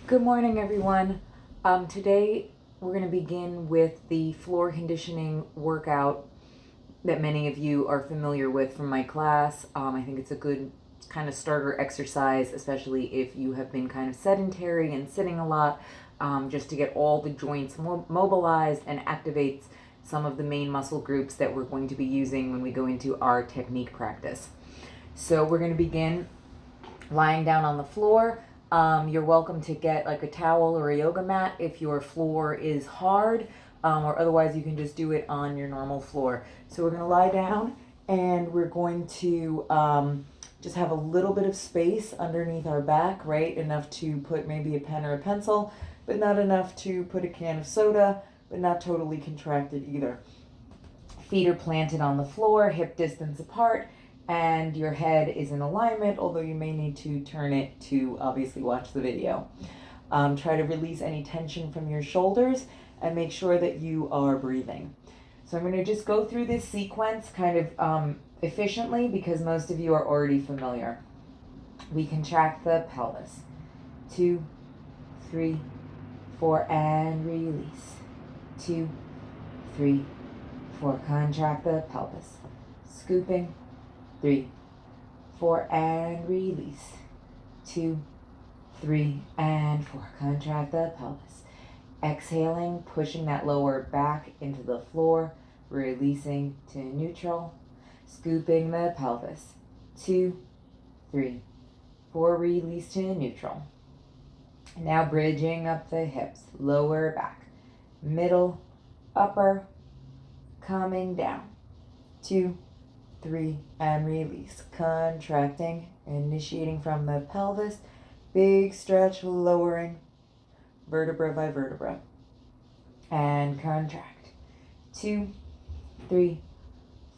Good morning, everyone. Today we're going to begin with the floor conditioning workout that many of you are familiar with from my class. I think it's a good kind of starter exercise, especially if you have been kind of sedentary and sitting a lot, just to get all the joints mobilized and activates some of the main muscle groups that we're going to be using when we go into our technique practice. So we're going to begin lying down on the floor. You're welcome to get like a towel or a yoga mat if your floor is hard, or otherwise you can just do it on your normal floor. So we're going to lie down and we're going to just have a little bit of space underneath our back, right? Enough to put maybe a pen or a pencil, but not enough to put a can of soda, but not totally contracted either. Feet are planted on the floor, hip distance apart, and your head is in alignment, although you may need to turn it to obviously watch the video. Try to release any tension from your shoulders and make sure that you are breathing. So I'm going to just go through this sequence kind of efficiently because most of you are already familiar. We contract the pelvis. 2, 3, 4, and release. 2, 3, 4, contract the pelvis. Scooping. 3, 4, and release. 2, 3, and 4. Contract the pelvis. Exhaling, pushing that lower back into the floor, releasing to neutral. Scooping the pelvis. 2, 3, 4, release to neutral. Now bridging up the hips, lower back, middle, upper, coming down. 2, 3, and release. Contracting, initiating from the pelvis. Big stretch, lowering vertebra by vertebra. And contract. 2, 3,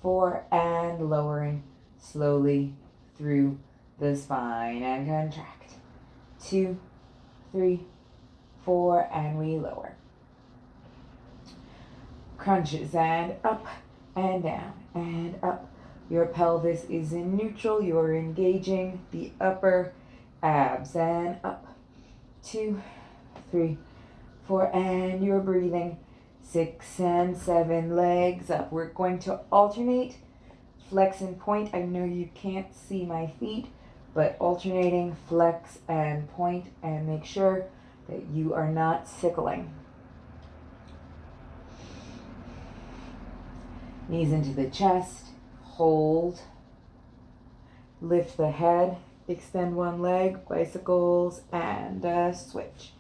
4, and lowering slowly through the spine and contract. 2, 3, 4, and we lower. Crunches and up and down and up. Your pelvis is in neutral. You're engaging the upper abs and up. 2, 3, 4, and you're breathing. 6 and 7, legs up. We're going to alternate flex and point. I know you can't see my feet, but alternating flex and point, and make sure that you are not sickling. Knees into the chest. Hold, lift the head, extend one leg, bicycles, and switch.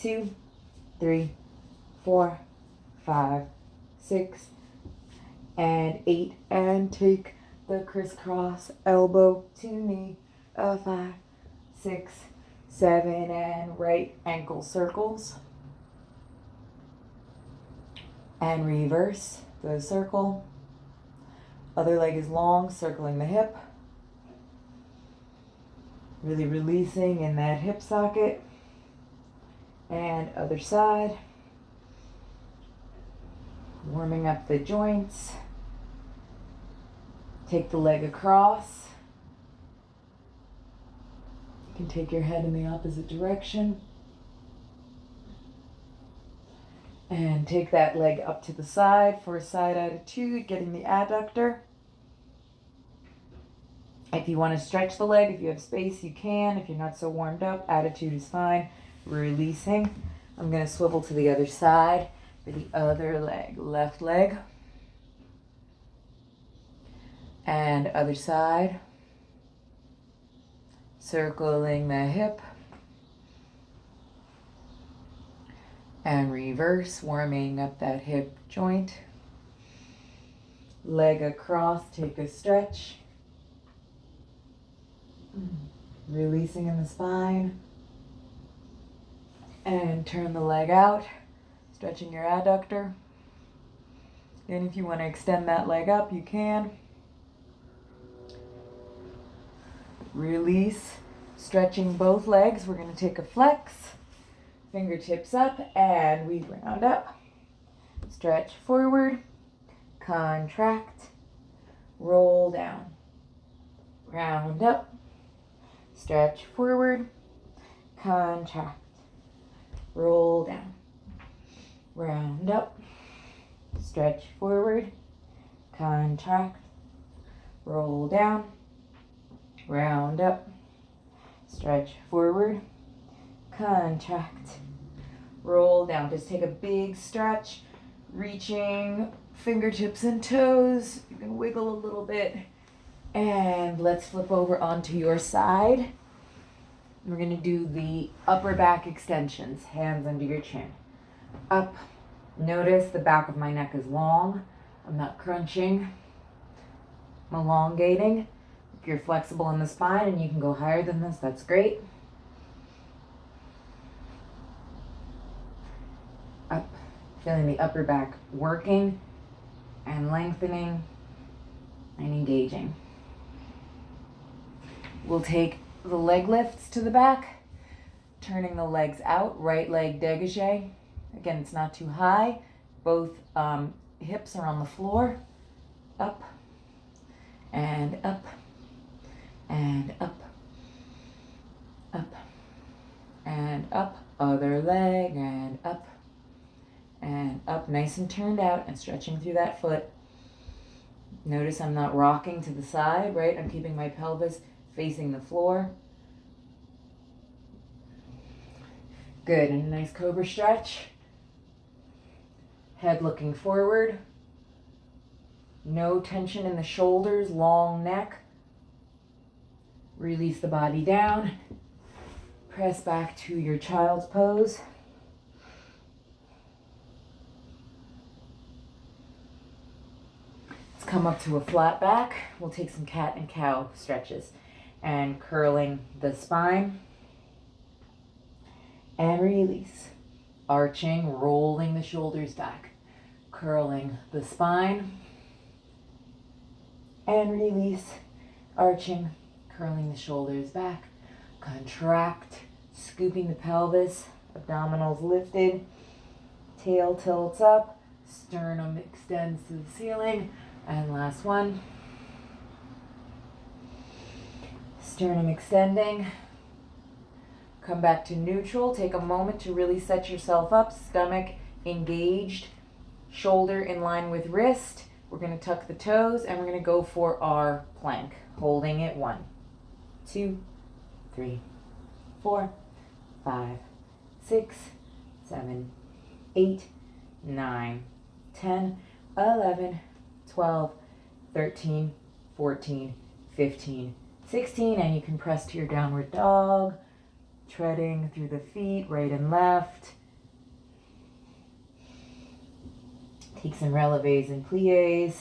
2, 3, 4, 5, 6, and 8, and take the crisscross elbow to knee. 5, 6, 7, and right ankle circles. And reverse the circle. Other leg is long, circling the hip. Really releasing in that hip socket. And other side. Warming up the joints. Take the leg across. You can take your head in the opposite direction. And take that leg up to the side for a side attitude, getting the adductor. If you want to stretch the leg, if you have space, you can. If you're not so warmed up, attitude is fine. Releasing. I'm going to swivel to the other side for the other leg. Left leg. And other side. Circling the hip. And reverse, warming up that hip joint. Leg across, take a stretch. Releasing in the spine. And turn the leg out, stretching your adductor. And if you want to extend that leg up, you can. Release, stretching both legs. We're going to take a flex. Fingertips up, and we round up. Stretch forward, contract, roll down. Round up, stretch forward, contract, roll down, round up, stretch forward, contract, roll down, round up, stretch forward, contract, roll down. Just take a big stretch, reaching fingertips and toes. You can wiggle a little bit. And let's flip over onto your side. We're gonna do the upper back extensions, hands under your chin. Up. Notice the back of my neck is long. I'm not crunching. I'm elongating. If you're flexible in the spine and you can go higher than this, that's great. Up. Feeling the upper back working and lengthening and engaging. We'll take the leg lifts to the back, turning the legs out, right leg dégagé. Again, it's not too high. Both hips are on the floor. Up and up and up, up and up. Other leg and up and up. Nice and turned out and stretching through that foot. Notice I'm not rocking to the side, right? I'm keeping my pelvis facing the floor. Good, and a nice cobra stretch. Head looking forward. No tension in the shoulders, long neck. Release the body down. Press back to your child's pose. Let's come up to a flat back. We'll take some cat and cow stretches. And curling the spine. And release. Arching, rolling the shoulders back. Curling the spine. And release. Arching, curling the shoulders back. Contract, scooping the pelvis. Abdominals lifted. Tail tilts up. Sternum extends to the ceiling. And last one. Sternum extending. Come back to neutral. Take a moment to really set yourself up. Stomach engaged. Shoulder in line with wrist. We're going to tuck the toes and we're going to go for our plank. Holding it 1, 2, 3, 4, 5, 6, 7, 8, 9, 10, 11, 12, 13, 14, 15, 16, and you can press to your downward dog, treading through the feet, right and left. Take some relevés and pliés.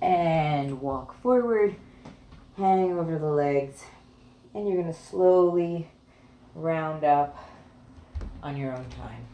And walk forward, hang over the legs, and you're going to slowly round up on your own time.